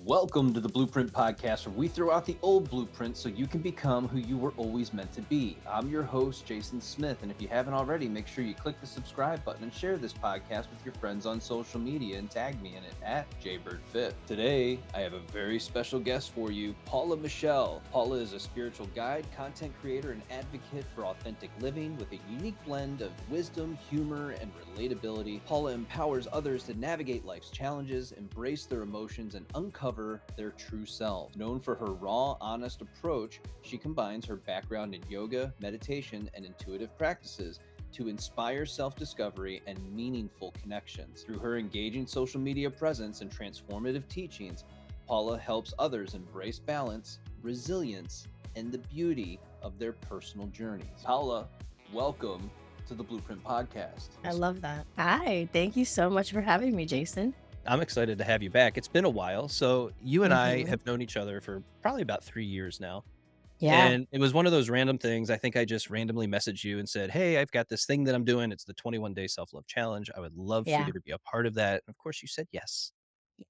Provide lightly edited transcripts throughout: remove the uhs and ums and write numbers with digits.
Welcome to the Blueprint Podcast, where we throw out the old blueprint so you can become who you were always meant to be. I'm your host, Jason Smith, and if you haven't already, make sure you click the subscribe button and share this podcast with your friends on social media and tag me in it at JBirdFit. Today, I have a very special guest for you, Paola Michelle. Paola is a spiritual guide, content creator, and advocate for authentic living with a unique blend of wisdom, humor, and relatability. Paola empowers others to navigate life's challenges, embrace their emotions, and uncover their true selves. Known for her raw, honest approach, she combines her background in yoga, meditation, and intuitive practices to inspire self-discovery and meaningful connections. Through her engaging social media presence and transformative teachings, Paola helps others embrace balance, resilience, and the beauty of their personal journeys. Paola, welcome to the Blueprint Podcast. I love that. Hi, thank you so much for having me, Jason. I'm excited to have you back. It's been a while. So you and I hmm have known each other for probably about 3 years now. Yeah, And it was one of those random things. I think I just randomly messaged you and said, "Hey, I've got this thing that I'm doing. It's the 21-day self-love challenge. I would love for yeah, you to be a part of that." And of course you said yes.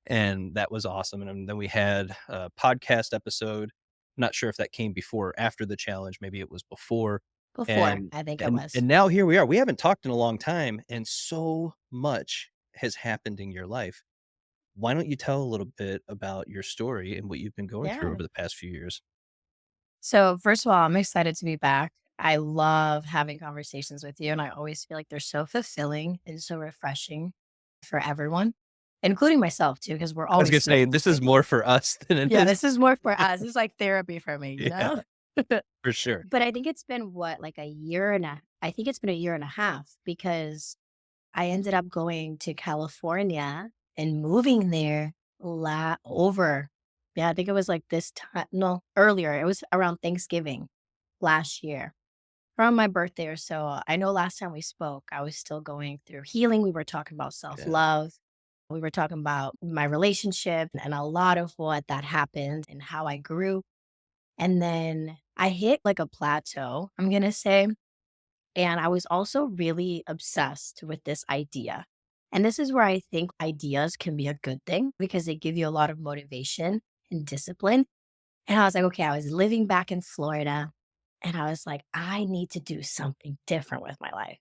And that was awesome. And then we had a podcast episode. I'm not sure if that came before or after the challenge. Maybe it was before. before And I think it and was. and now here we are. We haven't talked in a long time, and so much has happened in your life. Why don't you tell a little bit about your story and what you've been going through Yeah. over the past few years? So, first of all, I'm excited to be back. I love having conversations with you, and I always feel like they're so fulfilling and so refreshing for everyone, including myself too, because we're I was always gonna say, speaking, this is right? more for us than it Yeah, is. this is more for us. It's like therapy for me, you Yeah, know? for sure. But I think it's been what, like a year and a I think it's been a year and a half because I ended up going to California and moving there over. Yeah, I think it was like this time. No, earlier. It was around Thanksgiving last year, around my birthday or so. I know last time we spoke, I was still going through healing. We were talking about self Yeah. love. We were talking about my relationship and a lot of what that happened and how I grew. And then I hit like a plateau, I'm going to say, and I was also really obsessed with this idea. And this is where I think ideas can be a good thing because they give you a lot of motivation and discipline. And I was like, okay, I was living back in Florida and I was like, I need to do something different with my life.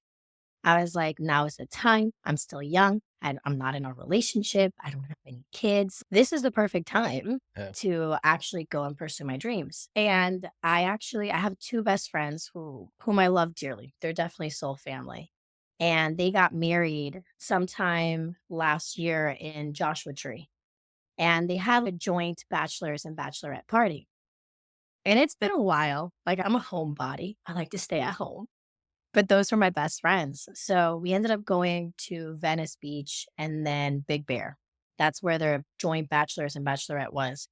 I was like, now is the time. I'm still young. I'm not in a relationship. I don't have any kids. This is the perfect time Yeah. to actually go and pursue my dreams. And I have two best friends whom I love dearly. They're definitely soul family. And they got married sometime last year in Joshua Tree. And they had a joint bachelor's and bachelorette party. And it's been a while. Like I'm a homebody. I like to stay at home. But those were my best friends. So we ended up going to Venice Beach and then Big Bear. That's where their joint bachelor's and bachelorette was.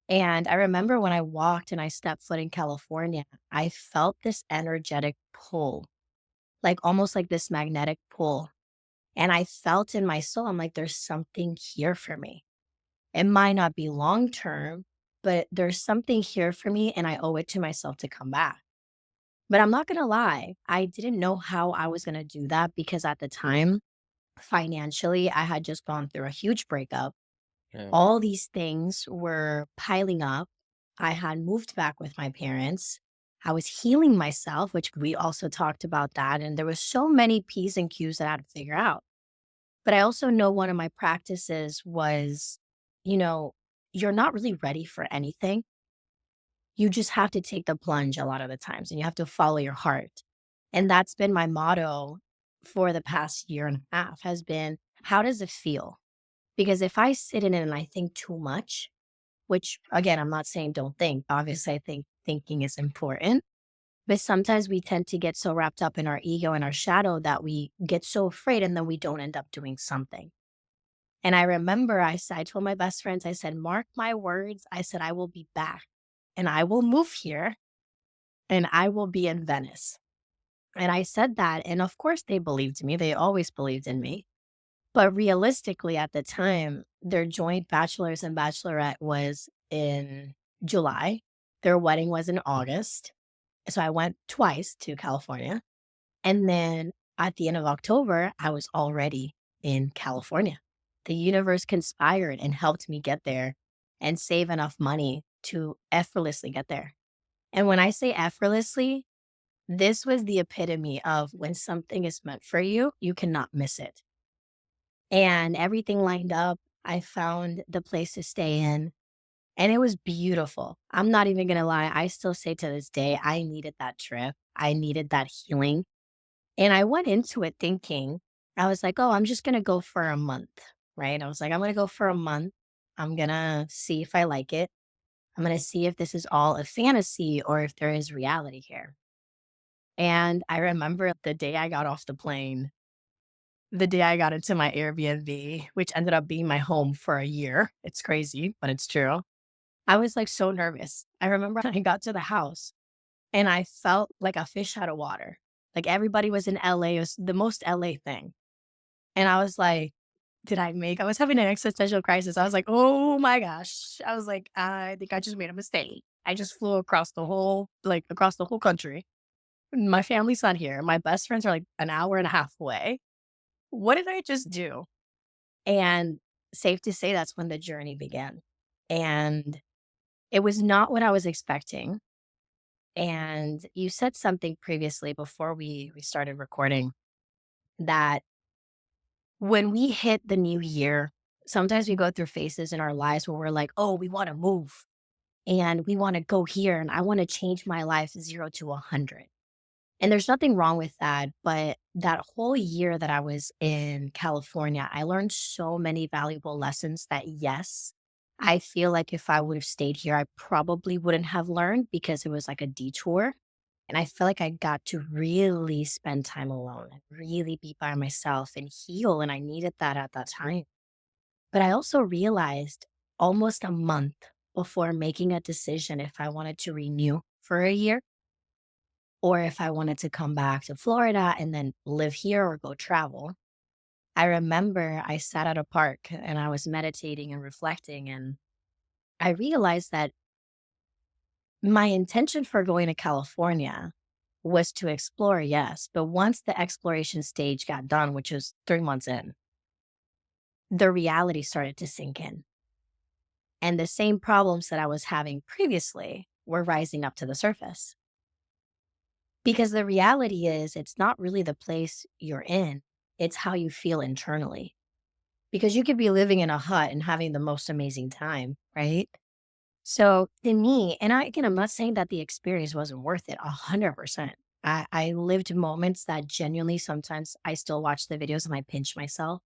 And I remember when I walked and I stepped foot in California, I felt this energetic pull, like almost like this magnetic pull. And I felt in my soul, I'm like, there's something here for me. It might not be long term, but there's something here for me. And I owe it to myself to come back. But I'm not gonna lie, I didn't know how I was gonna do that because at the time, financially, I had just gone through a huge breakup. Yeah. All these things were piling up. I had moved back with my parents. I was healing myself, which we also talked about that. And there was so many P's and Q's that I had to figure out. But I also know one of my practices was, you know, you're not really ready for anything. You just have to take the plunge a lot of the times and you have to follow your heart. And that's been my motto for the past year and a half has been, how does it feel? Because if I sit in it and I think too much, which again, I'm not saying don't think. Obviously, I think thinking is important. But sometimes we tend to get so wrapped up in our ego and our shadow that we get so afraid and then we don't end up doing something. And I remember I told my best friends, I said, mark my words. I said, I will be back and I will move here and I will be in Venice. And I said that. And of course, they believed me. They always believed in me. But realistically, at the time, their joint bachelor's and bachelorette was in July. Their wedding was in August. So I went twice to California. And then at the end of October, I was already in California. The universe conspired and helped me get there and save enough money to effortlessly get there. And when I say effortlessly, this was the epitome of when something is meant for you, you cannot miss it. And everything lined up. I found the place to stay in, and it was beautiful. I'm not even gonna lie. I still say to this day, I needed that trip. I needed that healing. And I went into it thinking, I was like, oh, I'm just gonna go for a month, right? I was like, I'm gonna go for a month. I'm gonna see if I like it. I'm gonna see if this is all a fantasy or if there is reality here. And I remember the day I got off the plane, the day I got into my Airbnb, which ended up being my home for a year. It's crazy, but it's true. I was like so nervous. I remember I got to the house and I felt like a fish out of water. Like everybody was in LA. It was the most LA thing. And I was like, I was having an existential crisis. I was like, oh my gosh. I was like, I think I just made a mistake. I just flew across the whole country. My family's not here. My best friends are like an hour and a half away. What did I just do? And safe to say, that's when the journey began. And it was not what I was expecting. And you said something previously before we started recording that when we hit the new year, sometimes we go through phases in our lives where we're like, oh, we want to move and we want to go here and I want to change my life 0 to 100. And there's nothing wrong with that. But that whole year that I was in California, I learned so many valuable lessons that, yes, I feel like if I would have stayed here, I probably wouldn't have learned because it was like a detour. And I feel like I got to really spend time alone and really be by myself and heal. And I needed that at that time. But I also realized almost a month before making a decision if I wanted to renew for a year or if I wanted to come back to Florida and then live here or go travel. I remember I sat at a park and I was meditating and reflecting, and I realized that my intention for going to California was to explore, yes. But once the exploration stage got done, which was 3 months in, the reality started to sink in. And the same problems that I was having previously were rising up to the surface. Because the reality is, it's not really the place you're in, it's how you feel internally. Because you could be living in a hut and having the most amazing time, right? So to me, and again, I'm not saying that the experience wasn't worth it 100%. I lived moments that genuinely sometimes I still watch the videos and I pinch myself.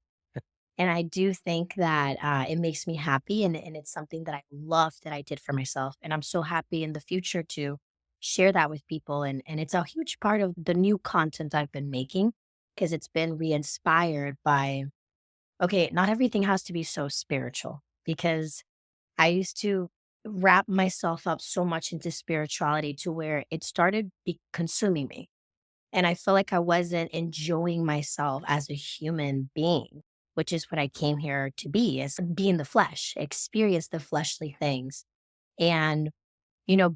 And I do think that it makes me happy, and it's something that I love that I did for myself. And I'm so happy in the future to share that with people. And it's a huge part of the new content I've been making because it's been re inspired by, okay, not everything has to be so spiritual because I used to wrap myself up so much into spirituality to where it started consuming me. And I felt like I wasn't enjoying myself as a human being, which is what I came here to be, is be in the flesh, experience the fleshly things. And,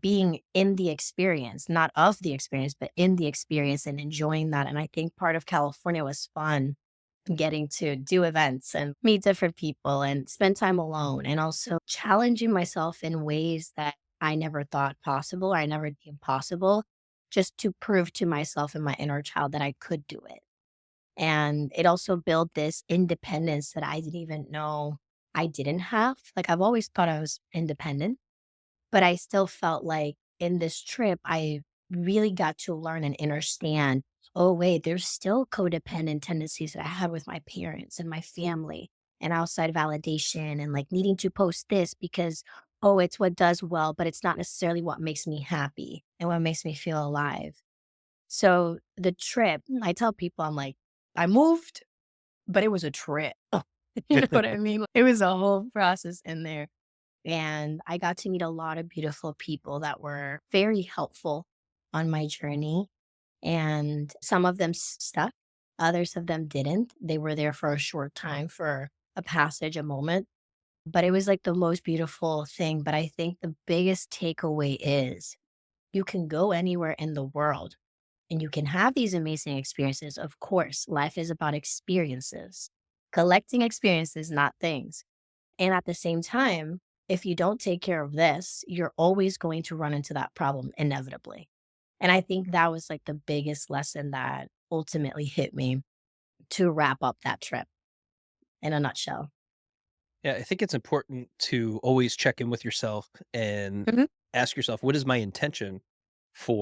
being in the experience, not of the experience, but in the experience and enjoying that. And I think part of California was fun, getting to do events and meet different people and spend time alone, and also challenging myself in ways that I never thought possible, or I never deemed possible, just to prove to myself and my inner child that I could do it. And it also built this independence that I didn't even know I didn't have. Like I've always thought I was independent, but I still felt like in this trip, I really got to learn and understand, oh, wait, there's still codependent tendencies that I had with my parents and my family and outside validation and like needing to post this because, oh, it's what does well, but it's not necessarily what makes me happy and what makes me feel alive. So the trip, I tell people, I'm like, I moved, but it was a trip. You know what I mean? It was a whole process in there. And I got to meet a lot of beautiful people that were very helpful on my journey. And some of them stuck, others of them didn't. They were there for a short time, for a passage, a moment. But it was like the most beautiful thing. But I think the biggest takeaway is you can go anywhere in the world and you can have these amazing experiences. Of course, life is about experiences, collecting experiences, not things. And at the same time, if you don't take care of this, you're always going to run into that problem inevitably. And I think that was like the biggest lesson that ultimately hit me to wrap up that trip in a nutshell. Yeah, I think it's important to always check in with yourself and Mhm. ask yourself, what is my intention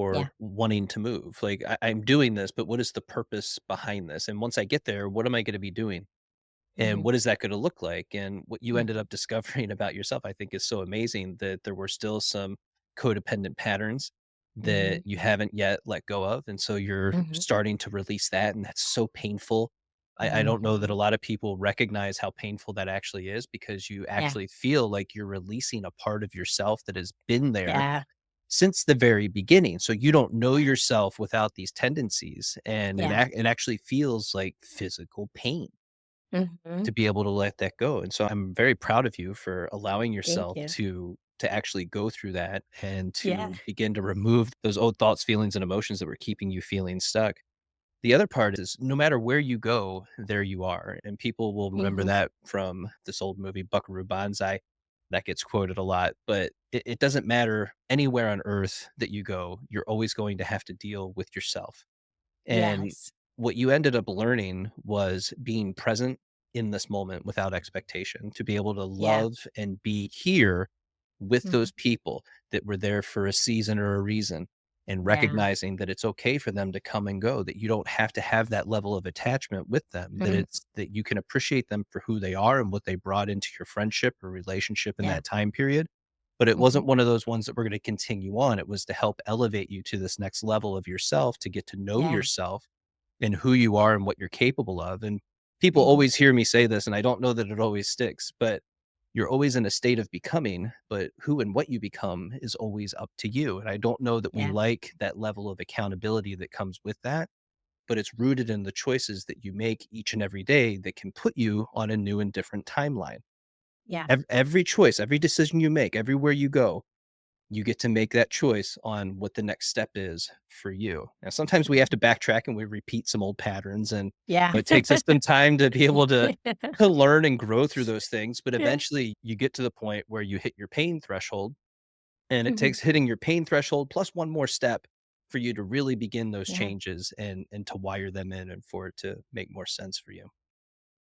Yeah. for wanting to move? Like, I'm doing this, but what is the purpose behind this? And once I get there, what am I going to be doing? And Mhm. what is that gonna look like? And what you ended Mhm. up discovering about yourself, I think is so amazing that there were still some codependent patterns that Mhm. you haven't yet let go of. And so you're Mhm. starting to release that. And that's so painful. I don't know that a Mhm. lot of people recognize how painful that actually is because you Yeah. actually feel like you're releasing a part of yourself that has been there Yeah. since the very beginning. So you don't know Yeah. yourself without these tendencies. And Yeah. it actually feels like physical pain Mhm. to be able to let that go. And so I'm very proud of you for allowing Thank yourself you. to actually go through that and Yeah. to begin to remove those old thoughts, feelings, and emotions that were keeping you feeling stuck. The other part is no matter where you go, there you are. And people will remember Mhm. that from this old movie, Buckaroo Banzai. That gets quoted a lot, but it doesn't matter anywhere on earth that you go, you're always going to have to deal with yourself. And Yes. what you ended up learning was being present in this moment without expectation, to be able to Yeah. love and be here with Mhm. those people that were there for a season or a reason, and Yeah. recognizing that it's okay for them to come and go, that you don't have to have that level of attachment with them, that Mhm. you can appreciate them for who they are and what they brought into your friendship or relationship in Yeah. that time period. But it Mhm. wasn't one of those ones that were going to continue on. It was to help elevate you to this next level of yourself, to get to know Yeah. yourself and who you are and what you're capable of. And people Mhm. always hear me say this, and I don't know that it always sticks, but you're always in a state of becoming, but who and what you become is always up to you. And I don't know that we Yeah. like that level of accountability that comes with that, but it's rooted in the choices that you make each and every day that can put you on a new and different timeline. Yeah. Every choice, every decision you make, everywhere you go, you get to make that choice on what the next step is for you. Now, sometimes we have to backtrack and we repeat some old patterns, and Yeah. it takes us some time to be able to learn and grow through those things. But Yeah. eventually, you get to the point where you hit your pain threshold, and it Mhm. takes hitting your pain threshold plus one more step for you to really begin those Yeah. changes and to wire them in and for it to make more sense for you.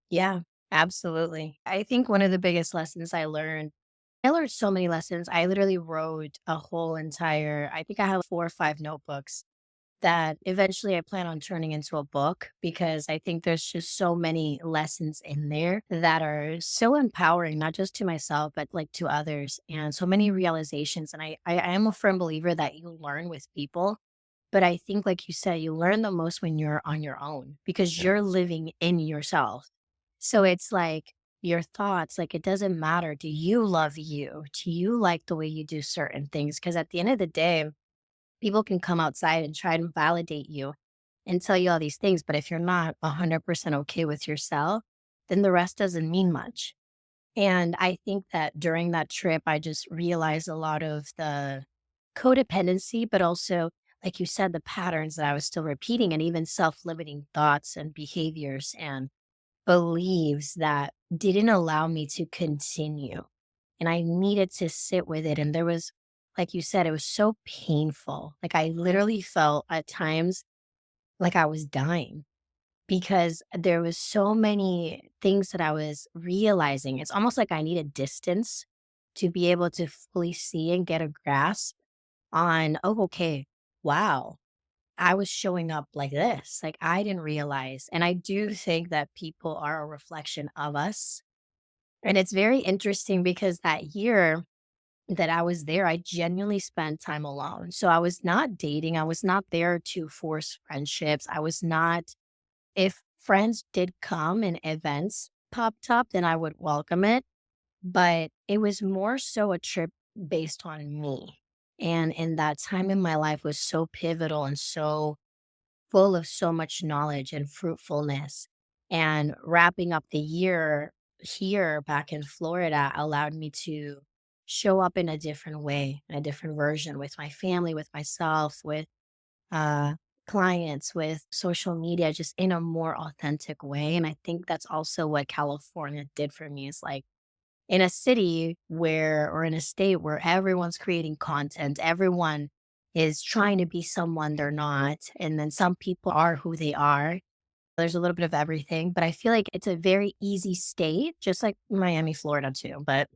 Yeah. Absolutely. I think one of the biggest lessons I learned so many lessons. I literally wrote a whole entire, I think I have 4 or 5 notebooks that eventually I plan on turning into a book because I think there's just so many lessons in there that are so empowering, not just to myself, but like to others, and so many realizations. And I am a firm believer that you learn with people. But I think, like you said, you learn the most when you're on your own because Yeah. you're living in yourself. So it's like your thoughts, like it doesn't matter. Do you love you? Do you like the way you do certain things? Because at the end of the day, people can come outside and try to validate you and tell you all these things. But if you're not 100% okay with yourself, then the rest doesn't mean much. And I think that during that trip, I just realized a lot of the codependency, but also, like you said, the patterns that I was still repeating and even self limiting thoughts and behaviors and beliefs that didn't allow me to continue. And I needed to sit with it. And there was, like you said, it was so painful. Like I literally felt at times like I was dying because there was so many things that I was realizing. It's almost like I needed distance to be able to fully see and get a grasp on, oh, okay, wow, I was showing up like this. Like I didn't realize. And I do think that people are a reflection of us. And it's very interesting because that year that I was there, I genuinely spent time alone. So I was not dating. I was not there to force friendships. I was not, if friends did come and events popped up, then I would welcome it. But it was more so a trip based on me. And in that time in my life was so pivotal and so full of so much knowledge and fruitfulness. And wrapping up the year here back in Florida allowed me to show up in a different way, in a different version with my family, with myself, with uh, clients, with social media, just in a more authentic way. And I think that's also what California did for me is like, in a city where, or in a state where everyone's creating content, everyone is trying to be someone they're not. And then some people are who they are. There's a little bit of everything, but I feel like it's a very easy state, just like Miami, Florida too. But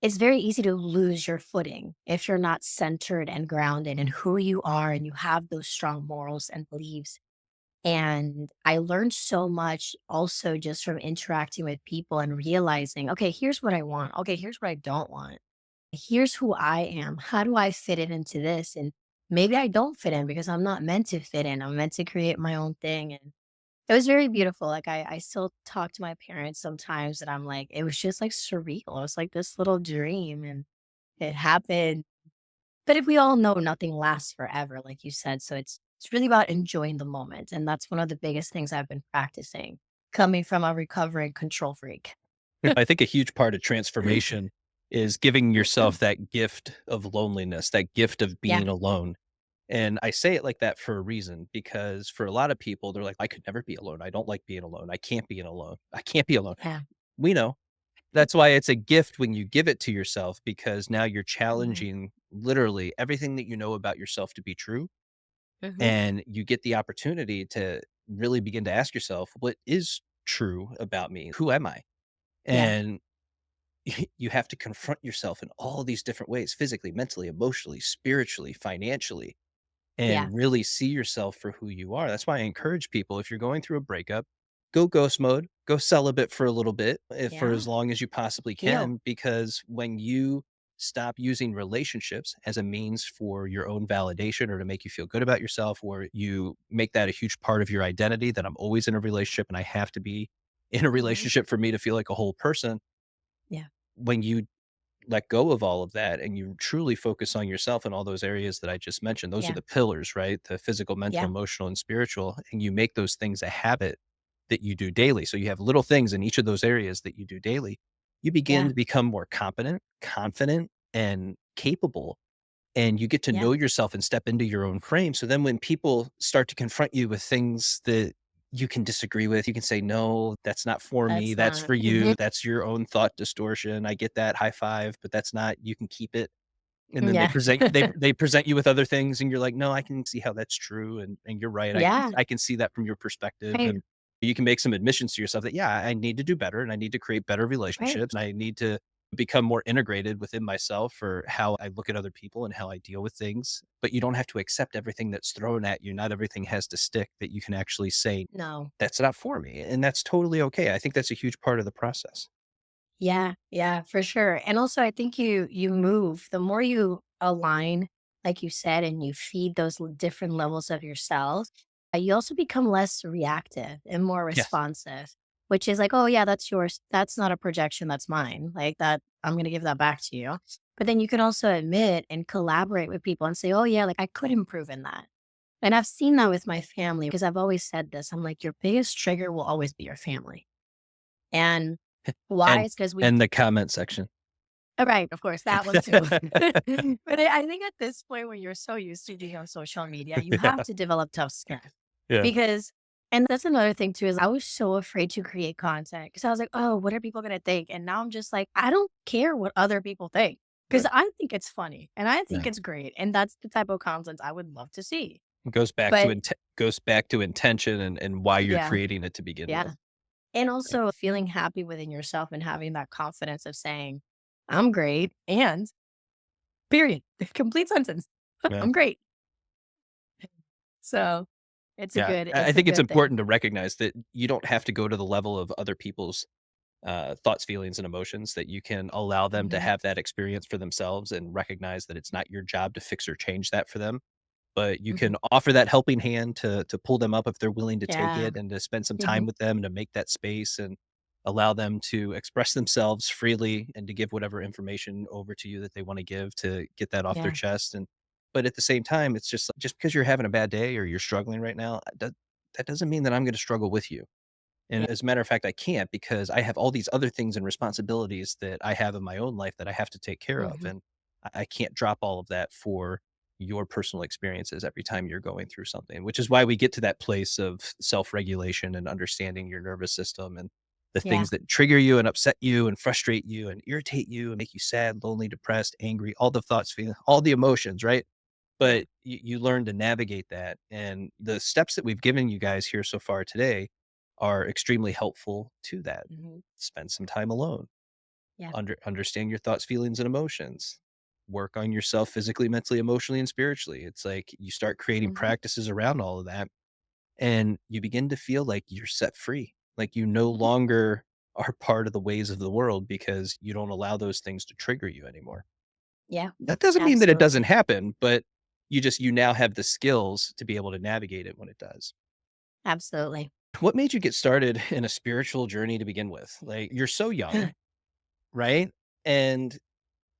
it's very easy to lose your footing if you're not centered and grounded in who you are and you have those strong morals and beliefs. And I learned so much also just from interacting with people and realizing, okay, here's what I want. Okay, here's what I don't want. Here's who I am. How do I fit it into this? And maybe I don't fit in because I'm not meant to fit in. I'm meant to create my own thing. And it was very beautiful. Like I still talk to my parents sometimes and I'm like, it was just like surreal. It was like this little dream and it happened. But if we all know nothing lasts forever, like you said. So it's really about enjoying the moment. And that's one of the biggest things I've been practicing coming from a recovering control freak. I think a huge part of transformation is giving yourself that gift of loneliness, that gift of Yeah. being alone. And I say it like that for a reason because for a lot of people, they're like, I could never be alone. I don't like being alone. I can't be alone. I can't be alone. Yeah. We know. That's why it's a gift when you give it to yourself because now you're Hmm. challenging literally everything that you know about yourself to be true. Hmm. And you get the opportunity to really begin to ask yourself, what is true about me? Who am I? Yeah. And you have to confront yourself in all these different ways physically, mentally, emotionally, spiritually, financially, Yeah. and really see yourself for who you are. That's why I encourage people if you're going through a breakup, go ghost mode, go celibate for a little bit, if for Yeah. as long as you possibly Heal. can, because when you stop using relationships as a means for your own validation or to make you feel good about yourself, or you make that a huge part of your identity that I'm always in a relationship and I have to be in a Hmm. relationship for me to feel like a whole person. Yeah. When you let go of all of that and you truly focus on yourself in all those areas that I just mentioned, those are Yeah. the pillars, right? The physical, mental, Yeah. emotional, and spiritual. And you make those things a habit that you do daily. So you have little things in each of those areas that you do daily. You begin Yeah. to become more competent, confident, and capable. And you get to Yeah. know yourself and step into your own frame. So then when people start to confront you with things that you can disagree with, you can say, no, that's not for me. That's That's not. for Mhm. you. That's your own thought distortion. I get that. High five, but that's not, you can keep it. And then Yeah. they present you with other things and you're like, "No, I can see how that's true, and you're right. Yeah. I can see that from your perspective." Right. And you can make some admissions to yourself that, "Yeah, I need to do better and I need to create better Right. relationships and I need to become more integrated within myself for how I look at other people and how I deal with things." But you don't have to accept everything that's thrown at you. Not everything has to stick, that you can actually say, No. "That's not for me." And that's totally okay. I think that's a huge part of the process. Yeah, yeah, for sure. And also I think you move, the more you align, like you said, and you feed those different levels of yourself, you also become less reactive and more Yes. responsive, which is like, oh yeah, that's yours. That's not a projection, that's mine. Like that, I'm gonna give that back to you. But then you can also admit and collaborate with people and say, oh yeah, like I could improve in that. And I've seen that with my family because I've always said this. I'm like, your biggest trigger will always be your family. And why? And It's because we and the comment section. right, of course, that one too. But I think at this point when you're so used to being on social media, you Yeah. have to develop tough skin Yeah. because and that's another thing too, is I was so afraid to create content because I was like, "Oh, what are people gonna think?" And now I'm just like, I don't care what other people think because Right. I think it's funny and I think Yeah. it's great, and that's the type of content I would love to see. To But goes back to intention and why you're yeah, creating it to begin with. yeah. And Yeah. also feeling happy within yourself and having that confidence of saying, "I'm great," and period. Complete sentence. Yeah. I'm great. So, Yeah. I it's a think it's good thing. important to recognize that you don't have to go to the level of other people's, thoughts, feelings, and emotions, that you can allow them to Mhm. have that experience for themselves and recognize that it's not your job to fix or change that for them. But you can Mhm. offer that helping hand to pull them up if they're willing to take Yeah. it and to spend some time Mhm. with them and to make that space and allow them to express themselves freely and to give whatever information over to you that they want to give to get that off their Yeah. chest. And but at the same time, it's just because you're having a bad day or you're struggling right now, that doesn't mean that I'm going to struggle with you. And Yeah. as a matter of fact, I can't, because I have all these other things and responsibilities that I have in my own life that I have to take care of. Mhm. And I can't drop all of that for your personal experiences every time you're going through something, which is why we get to that place of self regulation and understanding your nervous system. And the Yeah. things that trigger you and upset you and frustrate you and irritate you and make you sad, lonely, depressed, angry, all the thoughts, feeling, all the emotions, right? Yeah. But you learn to navigate that. And the steps that we've given you guys here so far today are extremely helpful to that. Hmm. Spend some time alone, Yeah. understand your thoughts, feelings, and emotions. Work on yourself physically, mentally, emotionally, and spiritually. It's like you start creating Hmm. practices around all of that and you begin to feel like you're set free. Like you no longer are part of the ways of the world because you don't allow those things to trigger you anymore. Yeah. That doesn't mean that it doesn't Absolutely. happen, but you now have the skills to be able to navigate it when it does. Absolutely. What made you get started in a spiritual journey to begin with? Like you're so young, right? And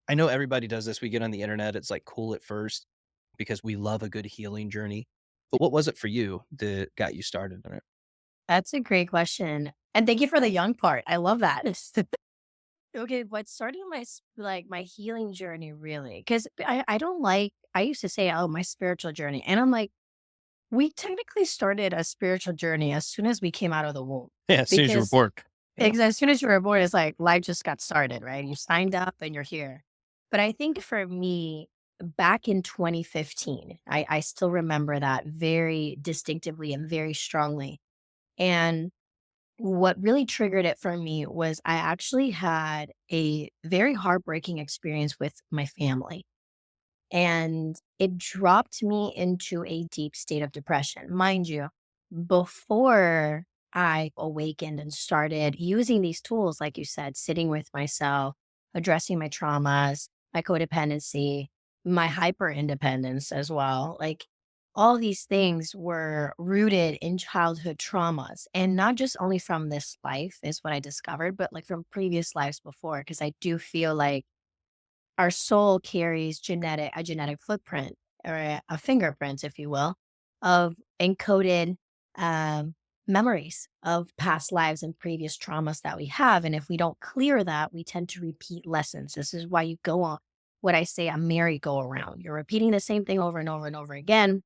I know everybody does this. We get on the internet, it's like cool at first because we love a good healing journey. But what was it for you that got you started in it? That's a great question. And thank you for the young part. I love that. Okay, what started my healing journey really? Because I don't like I used to say, oh, my spiritual journey. And I'm like, we technically started a spiritual journey as soon as we came out of the womb. Yeah, as soon as you were Because born. Yeah. as soon as you were born, it's like life just got started, right? You signed up and you're here. But I think for me, back in 2015, I still remember that very distinctively and very strongly. And what really triggered it for me was I actually had a very heartbreaking experience with my family. And it dropped me into a deep state of depression. Mind you, before I awakened and started using these tools, like you said, sitting with myself, addressing my traumas, my codependency, my hyper independence as well. Like all these things were rooted in childhood traumas and not just only from this life, is what I discovered, but like from previous lives before. Cause I do feel like our soul carries a genetic footprint or a fingerprint, if you will, of encoded um, memories of past lives and previous traumas that we have. And if we don't clear that, we tend to repeat lessons. This is why you go on what I say a merry-go-around. You're repeating the same thing over and over and over again,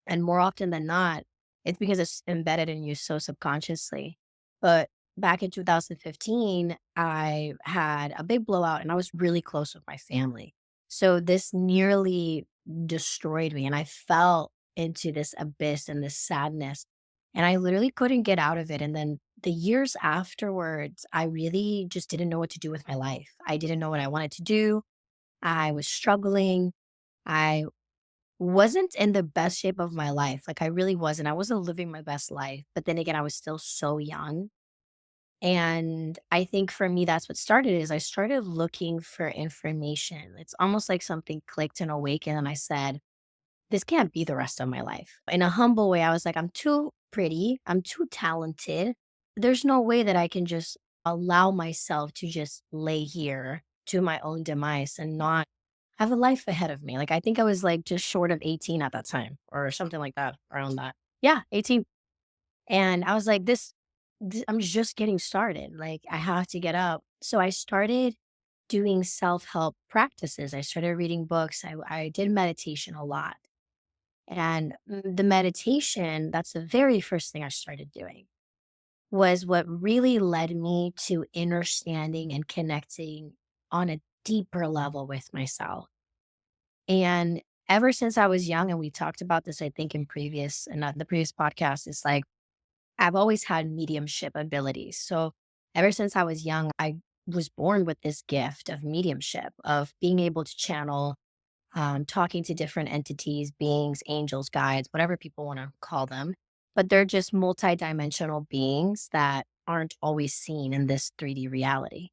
and more often than not, it's because it's embedded in you so subconsciously. But back in 2015, I had a big blowout and I was really close with my family. So this nearly destroyed me and I fell into this abyss and this sadness. And I literally couldn't get out of it. And then the years afterwards, I really just didn't know what to do with my life. I didn't know what I wanted to do. I was struggling. I wasn't in the best shape of my life. Like I really wasn't. I wasn't living my best life. But then again, I was still so young. And I think for me, that's what started is I started looking for information. It's almost like something clicked and awakened. And I said, this can't be the rest of my life. In a humble way, I was like, I'm too pretty. I'm too talented. There's no way that I can just allow myself to just lay here to my own demise and not have a life ahead of me. Like, I think I was like just short of 18 at that time or something like that around that. Yeah, 18. And I was like, I'm just getting started. Like, I have to get up. So I started doing self help practices. I started reading books. I did meditation a lot. And the meditation, that's the very first thing I started doing, was what really led me to understanding and connecting on a deeper level with myself. And ever since I was young, and we talked about this, I think, in the previous podcast, it's like I've always had mediumship abilities. So ever since I was young, I was born with this gift of mediumship, of being able to channel, talking to different entities, beings, angels, guides, whatever people want to call them. But they're just multidimensional beings that aren't always seen in this 3D reality.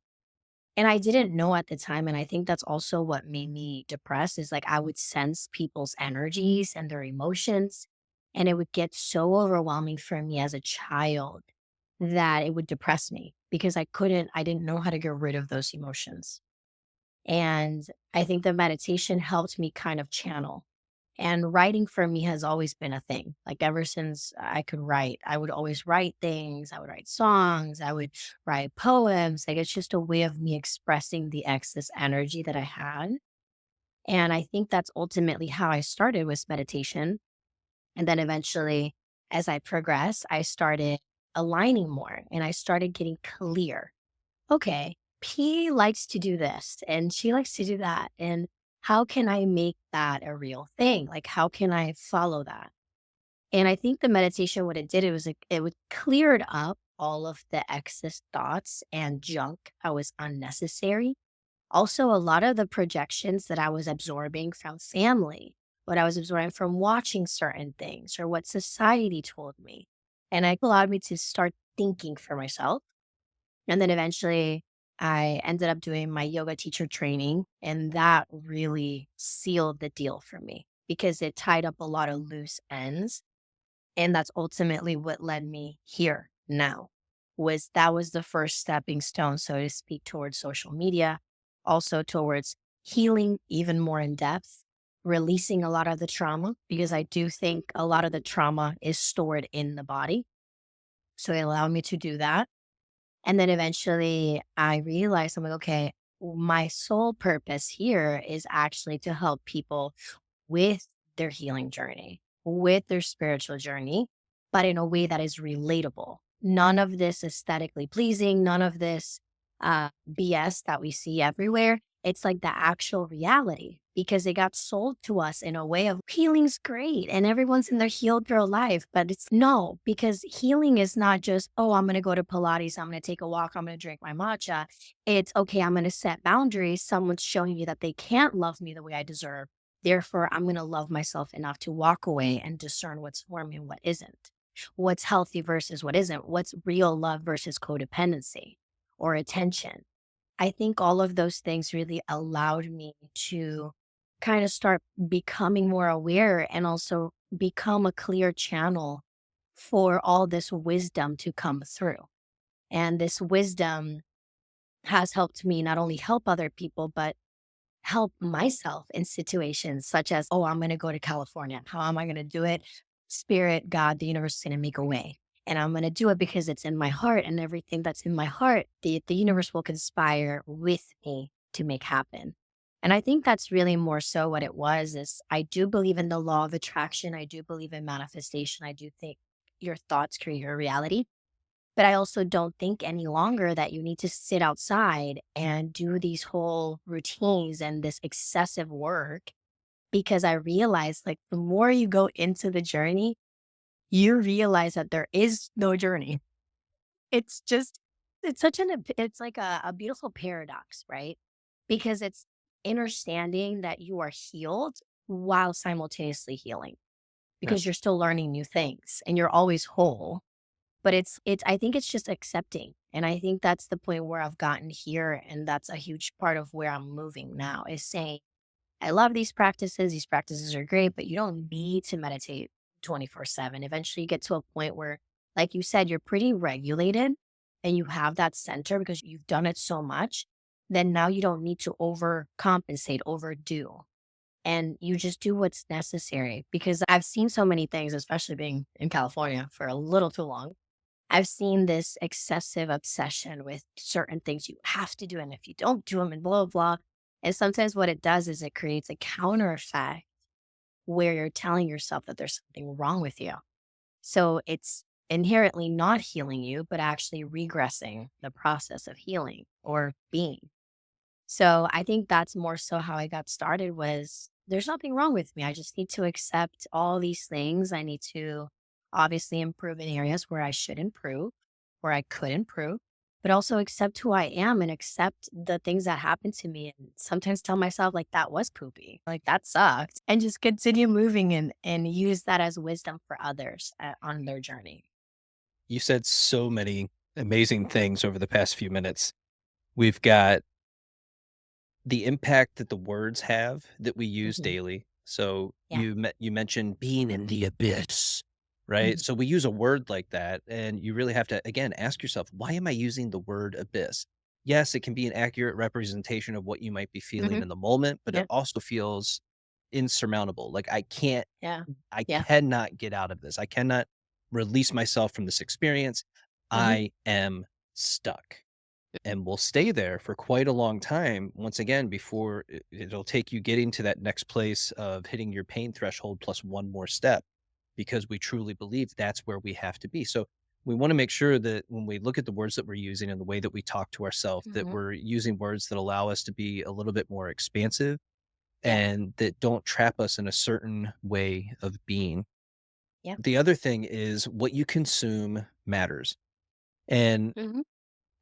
And I didn't know at the time, and I think that's also what made me depressed is like I would sense people's energies and their emotions, and it would get so overwhelming for me as a child that it would depress me because I didn't know how to get rid of those emotions. And I think the meditation helped me kind of channel. And writing for me has always been a thing. Like ever since I could write, I would always write things. I would write songs. I would write poems. Like it's just a way of me expressing the excess energy that I had. And I think that's ultimately how I started with meditation. And then eventually, as I progressed, I started aligning more and I started getting clear. Okay, P likes to do this and she likes to do that. And how can I make that a real thing? Like, how can I follow that? And I think the meditation, what it did, it was like, it would cleared up all of the excess thoughts and junk that was unnecessary. Also, a lot of the projections that I was absorbing from family, what I was absorbing from watching certain things or what society told me. And it allowed me to start thinking for myself. And then eventually I ended up doing my yoga teacher training. And that really sealed the deal for me because it tied up a lot of loose ends, and that's ultimately what led me here now. Was that was the first stepping stone, so to speak, towards social media, also towards healing even more in depth, releasing a lot of the trauma, because I do think a lot of the trauma is stored in the body. So it allowed me to do that. And then eventually I realized I'm like, okay, my sole purpose here is actually to help people with their healing journey, with their spiritual journey, but in a way that is relatable. None of this aesthetically pleasing, none of this BS that we see everywhere. It's like the actual reality because it got sold to us in a way of healing's great and everyone's in their healed girl life. But it's no, because healing is not just, oh, I'm going to go to Pilates, I'm going to take a walk, I'm going to drink my matcha. It's okay, I'm going to set boundaries. Someone's showing me that they can't love me the way I deserve. Therefore, I'm going to love myself enough to walk away and discern what's for me and what isn't. What's healthy versus what isn't. What's real love versus codependency or attention. I think all of those things really allowed me to kind of start becoming more aware and also become a clear channel for all this wisdom to come through. And this wisdom has helped me not only help other people, but help myself in situations such as, oh, I'm going to go to California. How am I going to do it? Spirit, God, the universe is going to make a way. And I'm going to do it because it's in my heart, and everything that's in my heart, the universe will conspire with me to make happen. And I think that's really more so what it was is I do believe in the law of attraction. I do believe in manifestation. I do think your thoughts create your reality. But I also don't think any longer that you need to sit outside and do these whole routines and this excessive work because I realized like the more you go into the journey, you realize that there is no journey. It's just, it's such it's like a beautiful paradox, right? Because it's understanding that you are healed while simultaneously healing Yeah. because you're still learning new things and you're always whole, but it's I think it's just accepting, and I think that's the point where I've gotten here, and that's a huge part of where I'm moving now is saying, "I love these practices are great, but you don't need to meditate 24/7." Eventually, you get to a point where, like you said, you're pretty regulated and you have that center because you've done it so much, then now you don't need to overcompensate, overdo, and you just do what's necessary because I've seen so many things, especially being in California for a little too long. I've seen this excessive obsession with certain things you have to do, and if you don't do them and blah, blah, blah. And sometimes what it does is it creates a counter effect where you're telling yourself that there's something wrong with you. So it's inherently not healing you, but actually regressing the process of healing or being. So I think that's more so how I got started was there's nothing wrong with me. I just need to accept all these things. I need to obviously improve in areas where I should improve, where I could improve, but also accept who I am and accept the things that happen to me. And sometimes tell myself like that was poopy, like that sucked, and just continue moving and use that as wisdom for others on their journey. You said so many amazing things over the past few minutes. We've got the impact that the words have that we use Hmm. daily. So Yeah. you mentioned being in the abyss, right? Mhm. So we use a word like that, and you really have to again ask yourself, why am I using the word abyss? Yes, it can be an accurate representation of what you might be feeling Hmm. in the moment, but it Yeah. also feels insurmountable. Like Yeah. I Yeah. cannot get out of this. I cannot release myself from this experience. Hmm. I am stuck and will stay there for quite a long time once again before it'll take you getting to that next place of hitting your pain threshold plus one more step because we truly believe that's where we have to be. So we want to make sure that when we look at the words that we're using and the way that we talk to ourselves, that Hmm. we're using words that allow us to be a little bit more expansive Yeah. and that don't trap us in a certain way of being. Yeah. The other thing is what you consume matters. And Hmm.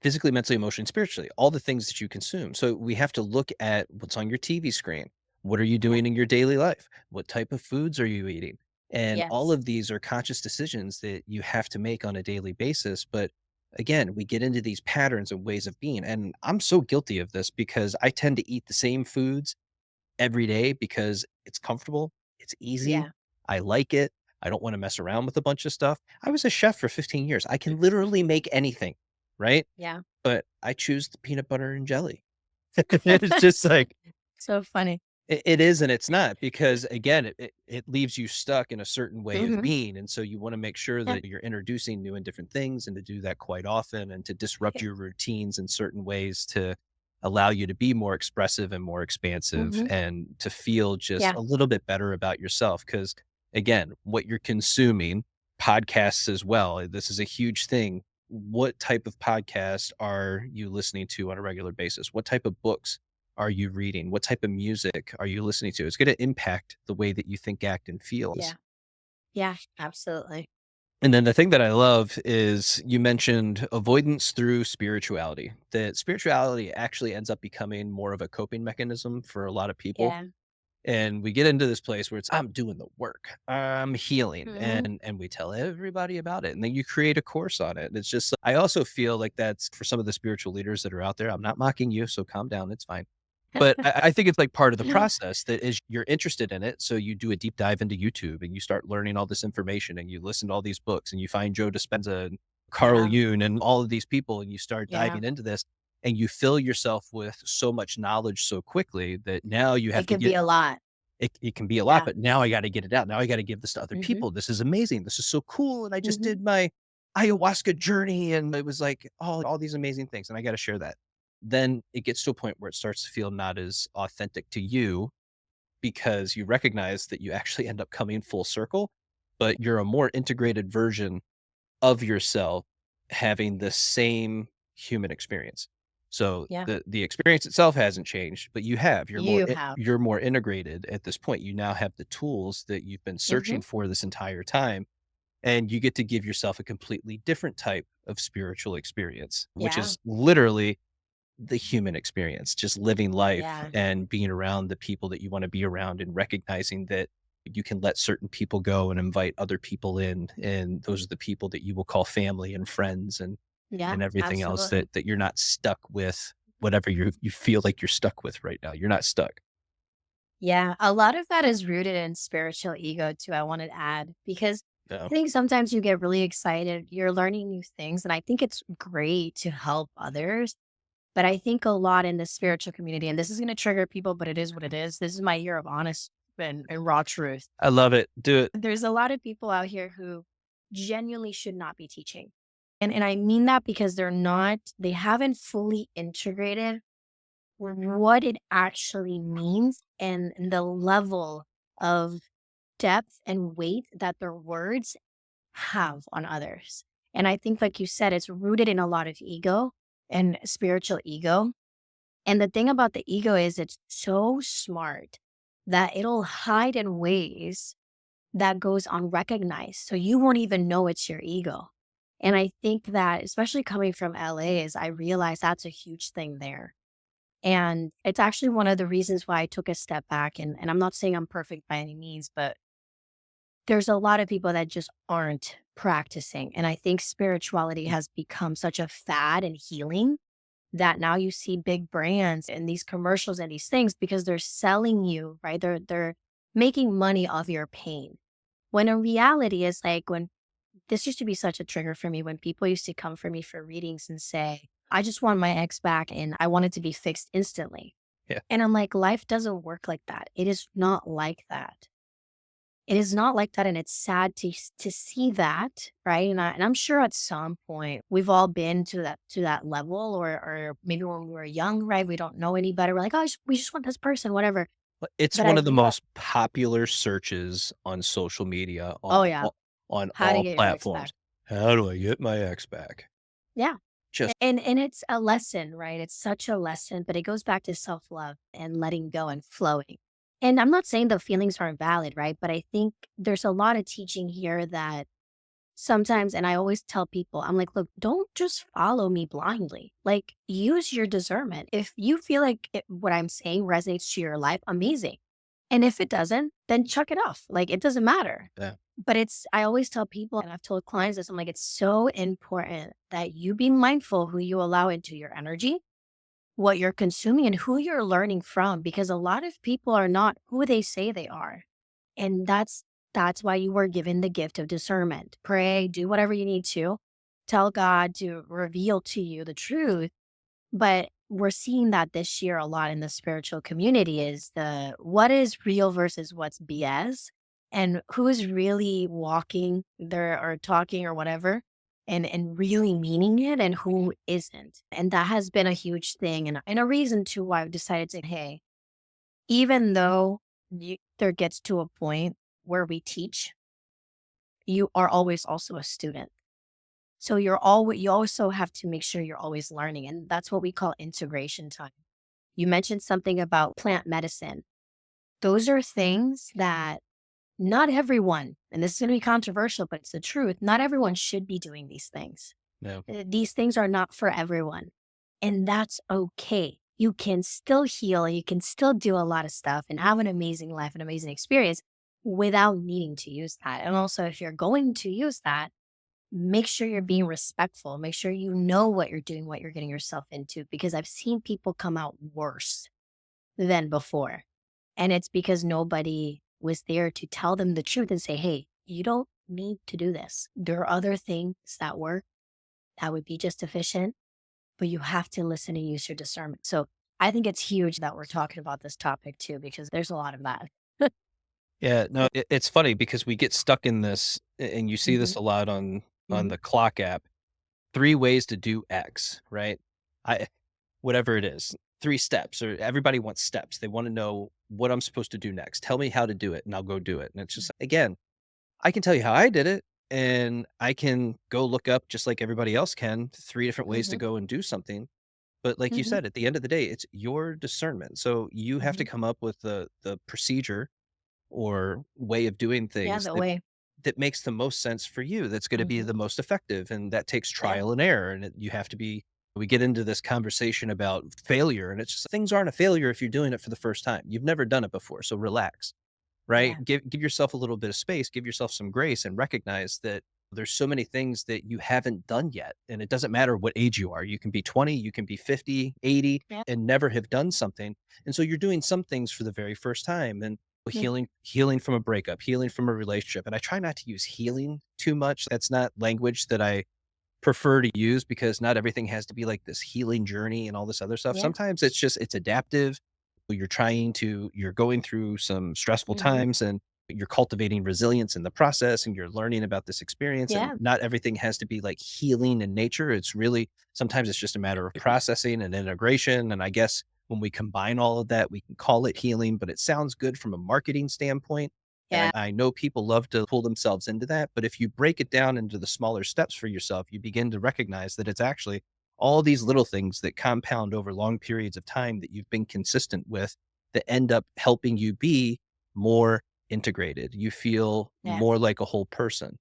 physically, mentally, emotionally, spiritually, all the things that you consume. So we have to look at what's on your TV screen. What are you Yeah. doing in your daily life? What type of foods are you eating? And all Yes. of these are conscious decisions that you have to make on a daily basis. But again, we get into these patterns and ways of being. And I'm so guilty of this because I tend to eat the same foods every day because it's comfortable, it's easy, Yeah. I like it. I don't want to mess around with a bunch of stuff. I was a chef for 15 years. I can literally make anything, right? Yeah. But I choose the peanut butter and jelly. It's just like So funny. it is and it's not because again, it leaves you stuck in a certain way of Hmm. being, and so you wanna make sure Yeah. that you're introducing new and different things and to do that quite often and to disrupt your routines in certain ways to allow you to be more expressive and more expansive Hmm. and to feel just Yeah. a little bit better about yourself. Because again, what you're consuming, podcasts as well, this is a huge thing. What type of podcast are you listening to on a regular basis? What type of books are you reading? What type of music are you listening to? It's gonna impact the way that you think, act, and feels. Yeah. Yeah. Absolutely. And then the thing that I love is you mentioned avoidance through spirituality. That spirituality actually ends up becoming more of a coping mechanism for a lot of people. Yeah. And we get into this place where it's I'm doing the work, I'm healing, Hmm. and we tell everybody about it. And then you create a course on it. And it's just I also feel like that's for some of the spiritual leaders that are out there. I'm not mocking you, so calm down, it's fine. But I think it's like part of the process that is you're interested in it. So you do a deep dive into YouTube and you start learning all this information and you listen to all these books and you find Joe Dispenza and Carl Yeah. Jung and all of these people and you start Yeah. diving into this and you fill yourself with so much knowledge so quickly that now you have It to could be get a lot. it can be a lot, Yeah. but now I gotta get it out. Now I gotta give this to other Hmm. people. This is amazing. This is so cool. And I just Hmm. did my ayahuasca journey and it was like all these amazing things. And I gotta share that. Then it gets to a point where it starts to feel not as authentic to you because you recognize that you actually end up coming full circle, but you're a more integrated version of yourself having the same human experience. So Yeah. the experience itself hasn't changed, but you have. You have. You're more integrated at this point. You now have the tools that you've been Hmm. searching for this entire time, and you get to give yourself a completely different type of spiritual experience, which Yeah. is literally the human experience, just living life Yeah. and being around the people that you want to be around and recognizing that you can let certain people go and invite other people in. And those are the people that you will call family and friends Yeah. and everything else Absolutely. that you're not stuck with whatever you feel like you're stuck with right now. You're not stuck. Yeah, a lot of that is rooted in spiritual ego too, I wanted to add, because Yeah. I think sometimes you get really excited, you're learning new things, and I think it's great to help others. But I think a lot in the spiritual community, and this is going to trigger people, but it is what it is. This is my year of honest and raw truth. I love it. Do it. There's a lot of people out here who genuinely should not be teaching. And I mean that because they haven't fully integrated what it actually means and the level of depth and weight that their words have on others. And I think, like you said, it's rooted in a lot of ego and spiritual ego. And the thing about the ego is it's so smart that it'll hide in ways that goes unrecognized. So you won't even know it's your ego. And I think that, especially coming from LA, is I realize that's a huge thing there. And it's actually one of the reasons why I took a step back. And I'm not saying I'm perfect by any means, but there's a lot of people that just aren't practicing. And I think spirituality has become such a fad and healing that now you see big brands and these commercials and these things because they're selling you, right? They're making money off your pain. When in reality is like when this used to be such a trigger for me when people used to come for me for readings and say, I just want my ex back and I want it to be fixed instantly. Yeah. And I'm like, life doesn't work like that. It is not like that. It is not like that, and it's sad to see that, right? And I'm sure at some point we've all been to that level, or maybe when we were young, right? We don't know any better. We're like, oh, we just want this person, whatever. But it's But I one of the real most popular searches on social media oh yeah, on how to all get your ex platforms. back. How do I get my ex back? Yeah. Just And it's a lesson, right? It's such a lesson, but it goes back to self-love and letting go and flowing. And I'm not saying the feelings aren't valid, right? But I think there's a lot of teaching here that sometimes, and I always tell people, I'm like, look, don't just follow me blindly. Like, use your discernment. If you feel like what I'm saying resonates to your life, amazing. And if it doesn't, then chuck it off. Like, it doesn't matter. yeah, But I always tell people, and I've told clients this, I'm like, it's so important that you be mindful who you allow into your energy, what you're consuming, and who you're learning from, because a lot of people are not who they say they are. And that's why you were given the gift of discernment. Pray, do whatever you need to. Tell God to reveal to you the truth. But we're seeing that this year a lot in the spiritual community is the what is real versus what's BS and who is really walking there or talking or whatever and really meaning it and who isn't. And that has been a huge thing and a reason to why I've decided to, hey, even though there gets to a point where we teach, you are always also a student. So you also have to make sure you're always learning. And that's what we call integration time. You mentioned something about plant medicine. Those are things that not everyone, and this is going to be controversial, but it's the truth, not everyone should be doing these things. no. These things are not for everyone. And that's okay. You can still heal and you can still do a lot of stuff and have an amazing life, an amazing experience without needing to use that. And also, if you're going to use that, make sure you're being respectful. Make sure you know what you're doing, what you're getting yourself into, because I've seen people come out worse than before. And it's because nobody was there to tell them the truth and say, hey, you don't need to do this. There are other things that work that would be just efficient, but you have to listen and use your discernment. So I think it's huge that we're talking about this topic too, because there's a lot of that. Yeah, no, it's funny because we get stuck in this, and you see Hmm. this a lot on Hmm. the clock app. 3 ways to do X, right? I whatever it is, 3 steps, or everybody wants steps. They wanna know what I'm supposed to do next. Tell me how to do it, and I'll go do it. And it's just again, I can tell you how I did it, and I can go look up just like everybody else can, 3 different ways to Hmm. go and do something. But like you Hmm. said, at the end of the day, it's your discernment. So you have to Hmm. come up with the procedure or way of doing Yeah, things the that way. makes the most sense for you, that's gonna be Hmm. the most effective, and that takes Yeah. trial and error, and you have to be we get into this conversation about failure, and it's just things aren't a failure if you're doing it for the first time. You've never done it before, so relax. Yeah. Right? Give yourself a little bit of space, give yourself some grace, and recognize that there's so many things that you haven't done yet, and it doesn't matter what age you are. You can be 20, you can be 50, 80, Yeah. and never have done something, and so you're doing some things for the very first time, and Yeah. healing from a breakup, healing from a relationship, and I try not to use healing too much. That's not language that I prefer to use because not everything has to be like this healing journey and all this other stuff. Yeah. Sometimes it's just it's adaptive. You're going through some stressful Hmm. times and you're cultivating resilience in the process and you're learning about this experience and Yeah. not everything has to be like healing in nature. It's really sometimes it's just a matter of processing and integration and I guess when we combine all of that we can call it healing, but it sounds good from a marketing standpoint and Yeah. I know people love to pull themselves into that, but if you break it down into the smaller steps for yourself, you begin to recognize that it's actually all these little things that compound over long periods of time that you've been consistent with that end up helping you be more integrated. You feel Yeah. more like a whole person.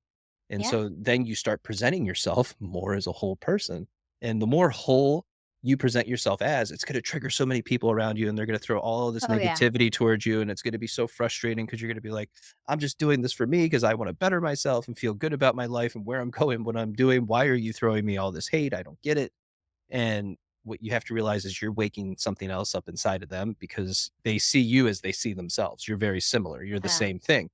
And Yeah. so then you start presenting yourself more as a whole person. And the more whole you present yourself as, it's going to trigger so many people around you and they're going to throw all this Oh, yeah. negativity towards you. And it's going to be so frustrating because you're going to be like, I'm just doing this for me because I want to better myself and feel good about my life and where I'm going, what I'm doing. Why are you throwing me all this hate? I don't get it. And what you have to realize is you're waking something else up inside of them because they see you as they see themselves. You're very similar. You're the Yeah. same thing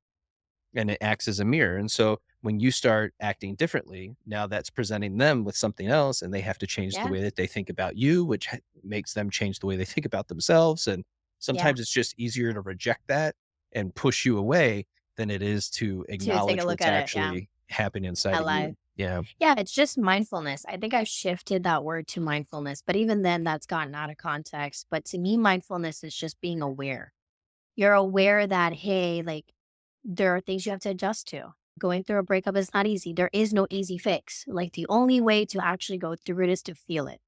and it acts as a mirror. And so when you start acting differently, now that's presenting them with something else and they have to change the Yeah. way that they think about you, which makes them change the way they think about themselves. And Yeah. sometimes it's just easier to reject that and push you away than it is to To take a acknowledge look what's at it. Yeah. actually happening inside of Alive. you. Yeah. Yeah, it's just mindfulness. I think I've shifted that word to mindfulness, but even then, that's gotten out of context. But to me, mindfulness is just being aware. You're aware that, hey, like there are things you have to adjust to. Going through a breakup is not easy. There is no easy fix. Like the only way to actually go through it is to feel it.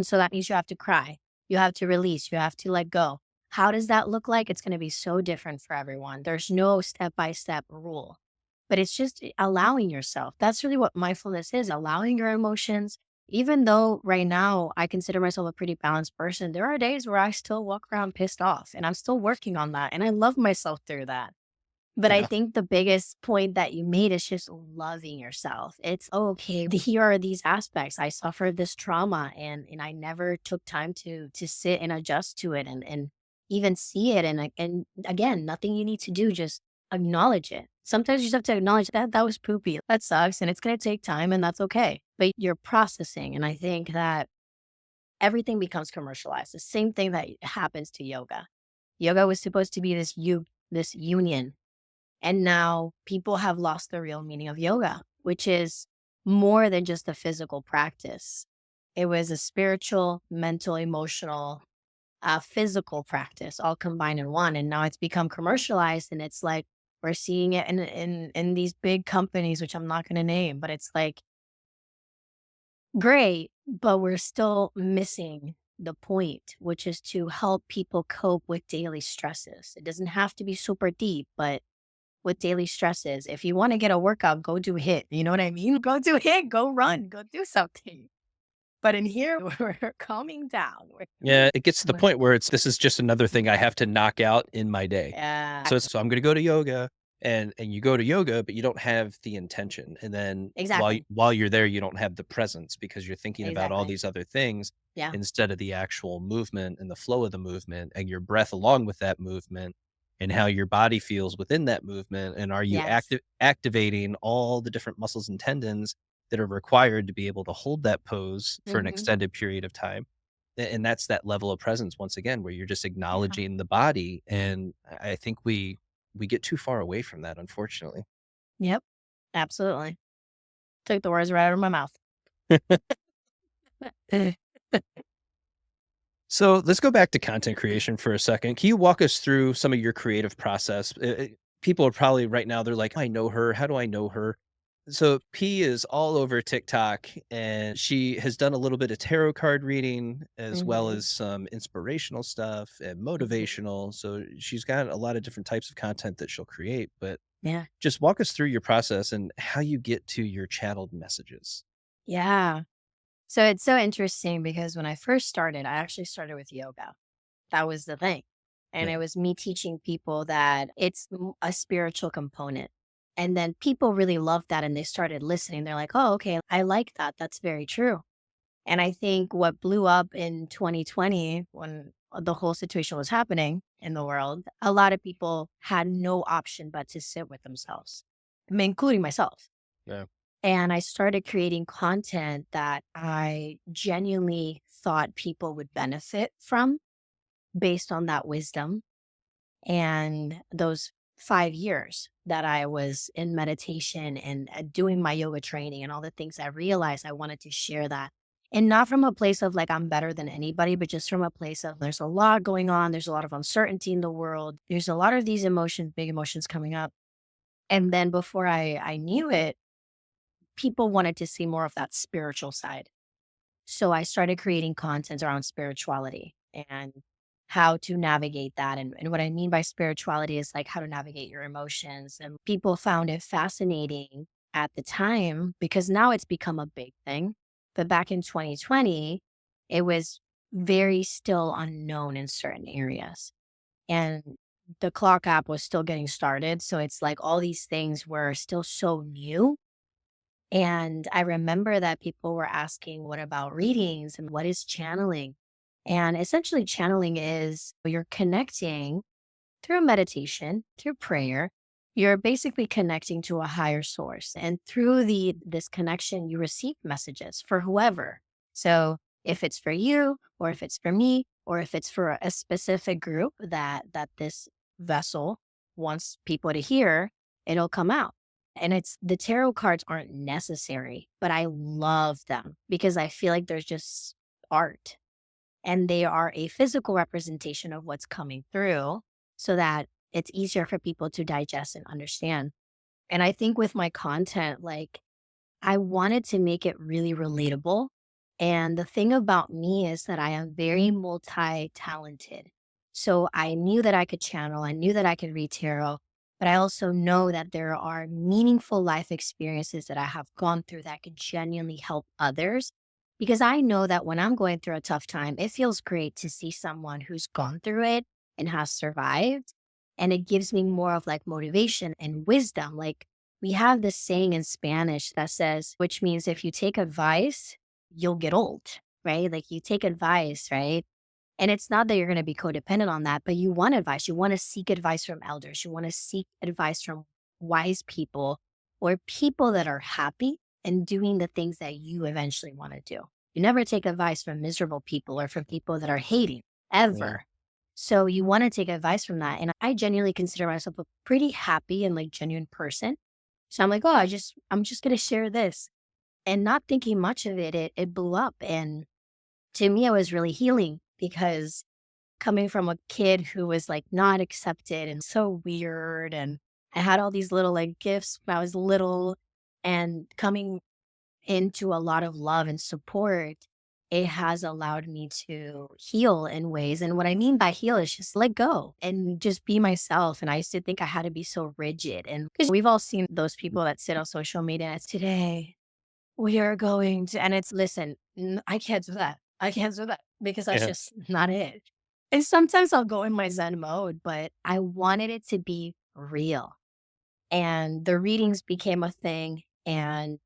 So that means you have to cry. You have to release. You have to let go. How does that look like? It's going to be so different for everyone. There's no step by step rule, but it's just allowing yourself. That's really what mindfulness is, allowing your emotions. Even though right now I consider myself a pretty balanced person, there are days where I still walk around pissed off and I'm still working on that. And I love myself through that. But I Yeah. think the biggest point that you made is just loving yourself. It's okay. Here are these aspects. I suffered this trauma and I never took time to sit and adjust to it and even see it. And again, nothing you need to do, just acknowledge it. Sometimes you just have to acknowledge that that was poopy. That sucks and it's gonna take time and that's okay. But you're processing. And I think that everything becomes commercialized. The same thing that happens to yoga. Yoga was supposed to be this union, and now people have lost the real meaning of yoga, which is more than just a physical practice. It was a spiritual, mental, emotional, physical practice all combined in one. And now it's become commercialized and it's like we're seeing it in these big companies, which I'm not gonna name, but it's like great, but we're still missing the point, which is to help people cope with daily stresses. It doesn't have to be super deep, but with daily stresses. If you want to get a workout, go do HIIT. You know what I mean? Go do HIIT, go run, go do something. But in here, we're calming down. Yeah, it gets to the We're- point where this is just another thing I have to knock out in my day. yeah, So I'm gonna go to yoga, and you go to yoga, but you don't have the intention, and then exactly. while you're there, you don't have the presence because you're thinking about all Exactly. these other things Yeah. instead of the actual movement and the flow of the movement and your breath along with that movement and how your body feels within that movement, and are you Yes. activating all the different muscles and tendons that are required to be able to hold that pose for an Hmm. extended period of time. And that's that level of presence once again where you're just Yeah. acknowledging the body, and I think we get too far away from that, unfortunately. Yep. Absolutely. Took the words right out of my mouth. So let's go back to content creation for a second. Can you walk us through some of your creative process? People are probably right now, they're like, I know her. How do I know her? So P is all over TikTok, and she has done a little bit of tarot card reading as well Hmm. as some inspirational stuff and Hmm. motivational. So she's got a lot of different types of content that she'll create. But Yeah. just walk us through your process and how you get to your channeled messages. Yeah. So it's so interesting because when I first started, I actually started with yoga. That was the thing. And Yeah. it was me teaching people that it's a spiritual component. And then people really loved that and they started listening. They're like, oh, okay, I like that. That's very true. And I think what blew up in 2020 when the whole situation was happening in the world, a lot of people had no option but to sit with themselves, I mean, including myself. Yeah. And I started creating content that I genuinely thought people would benefit from based on that wisdom and those 5 years that I was in meditation and doing my yoga training and all the things I realized I wanted to share that. And not from a place of like I'm better than anybody, but just from a place of there's a lot going on. There's a lot of uncertainty in the world. There's a lot of these emotions, big emotions coming up. And then before I knew it, people wanted to see more of that spiritual side. So I started creating content around spirituality and how to navigate that. And what I mean by spirituality is like how to navigate your emotions. And people found it fascinating at the time because now it's become a big thing. But back in 2020, it was very still unknown in certain areas. And the clock app was still getting started. So it's like all these things were still so new, and I remember that people were asking, what about readings and what is channeling? And essentially, channeling is you're connecting through meditation, through prayer. You're basically connecting to a higher source. And through this connection, you receive messages for whoever. So if it's for you, or if it's for me, or if it's for a specific group that this vessel wants people to hear, it'll come out. And it's the tarot cards aren't necessary, but I love them because I feel like there's just art and they are a physical representation of what's coming through so that it's easier for people to digest and understand. And I think with my content, like I wanted to make it really relatable. And the thing about me is that I am very multi talented. So I knew that I could channel, I knew that I could read tarot, but I also know that there are meaningful life experiences that I have gone through that could genuinely help others. Because I know that when I'm going through a tough time, it feels great to see someone who's gone through it and has survived. And it gives me more of like motivation and wisdom. Like, we have this saying in Spanish that says, which means if you take advice, you'll get old, right? Like you take advice, right? And it's not that you're going to be codependent on that, but you want advice. You want to seek advice from elders. You want to seek advice from wise people or people that are happy and doing the things that you eventually want to do. You never take advice from miserable people or from people that are hating Yeah. ever. So you want to take advice from that. And I genuinely consider myself a pretty happy and like genuine person. So I'm like, oh, I'm just gonna share this. And not thinking much of it, it blew up. And to me, it was really healing because coming from a kid who was like not accepted and so weird, and I had all these little like gifts when I was little, and coming into a lot of love and support, it has allowed me to heal in ways. And what I mean by heal is just let go and just be myself. And I used to think I had to be so rigid. And because we've all seen those people that sit on social media, and it's today we are going to, and it's listen, I can't do that. I can't do that because that's Yeah. just not it. And sometimes I'll go in my Zen mode, but I wanted it to be real. And the readings became a thing. And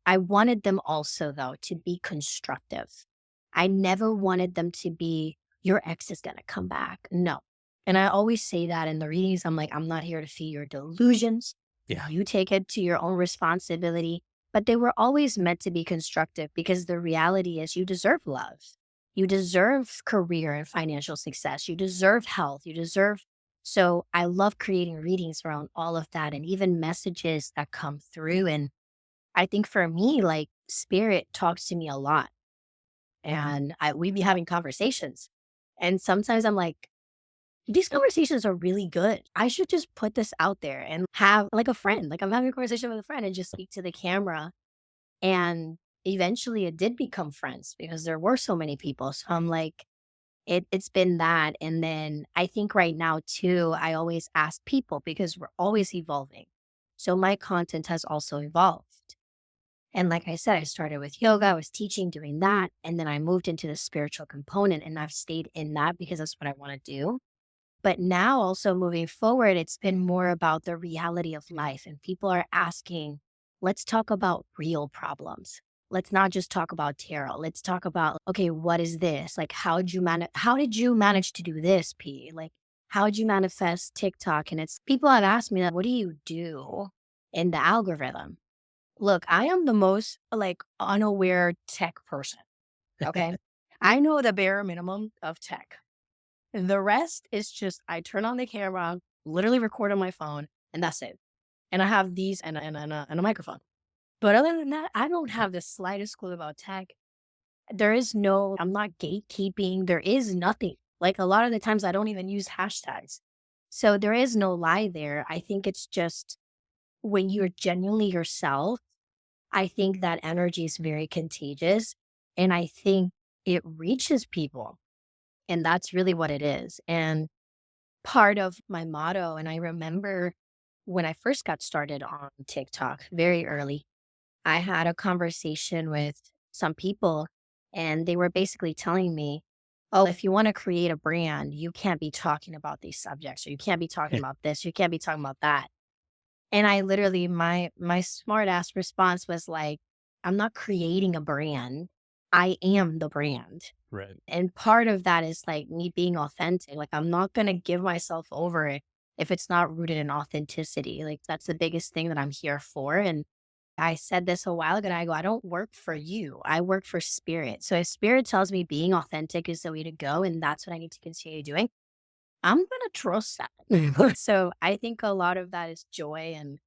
I wanted them also, though, to be constructive. I never wanted them to be, your ex is going to come back. No. And I always say that in the readings. I'm like, I'm not here to feed your delusions. Yeah. You take it to your own responsibility. But they were always meant to be constructive because the reality is you deserve love. You deserve career and financial success. You deserve health. You deserve. So I love creating readings around all of that and even messages that come through. And I think for me, like spirit talks to me a lot and we be having conversations. And sometimes I'm like, these conversations are really good. I should just put this out there and have like a friend, like I'm having a conversation with a friend and just speak to the camera. And eventually it did become friends because there were so many people. So I'm like, it's been that. And then I think right now too, I always ask people because we're always evolving. So my content has also evolved. And like I said, I started with yoga, I was teaching, doing that. And then I moved into the spiritual component and I've stayed in that because that's what I want to do. But now, also moving forward, it's been more about the reality of life. And people are asking, let's talk about real problems. Let's not just talk about tarot. Let's talk about, okay, what is this? Like, how did you manage to do this, P? Like, how did you manifest TikTok? And it's people have asked me, like, what do you do in the algorithm? Look, I am the most, like, unaware tech person, okay? I know the bare minimum of tech. The rest is just I turn on the camera, literally record on my phone, and that's it. And I have these and a microphone. But other than that, I don't have the slightest clue about tech. There is no I'm not gatekeeping, there is nothing. Like, a lot of the times, I don't even use hashtags. So there is no lie there. I think it's just when you're genuinely yourself, I think that energy is very contagious, and I think it reaches people, and that's really what it is, and part of my motto, and I remember when I first got started on TikTok very early, I had a conversation with some people, and they were basically telling me, "Oh, if you wanna create a brand, you can't be talking about these subjects, or you can't be talking about this, you can't be talking about that." And I literally my smart ass response was like, "I'm not creating a brand. I am the brand." Right. And part of that is like me being authentic. Like I'm not gonna give myself over it if it's not rooted in authenticity. Like that's the biggest thing that I'm here for. And I said this a while ago and I go, I don't work for you. I work for spirit. So if spirit tells me being authentic is the way to go and that's what I need to continue doing, I'm gonna trust that. So I think a lot of that is joy. And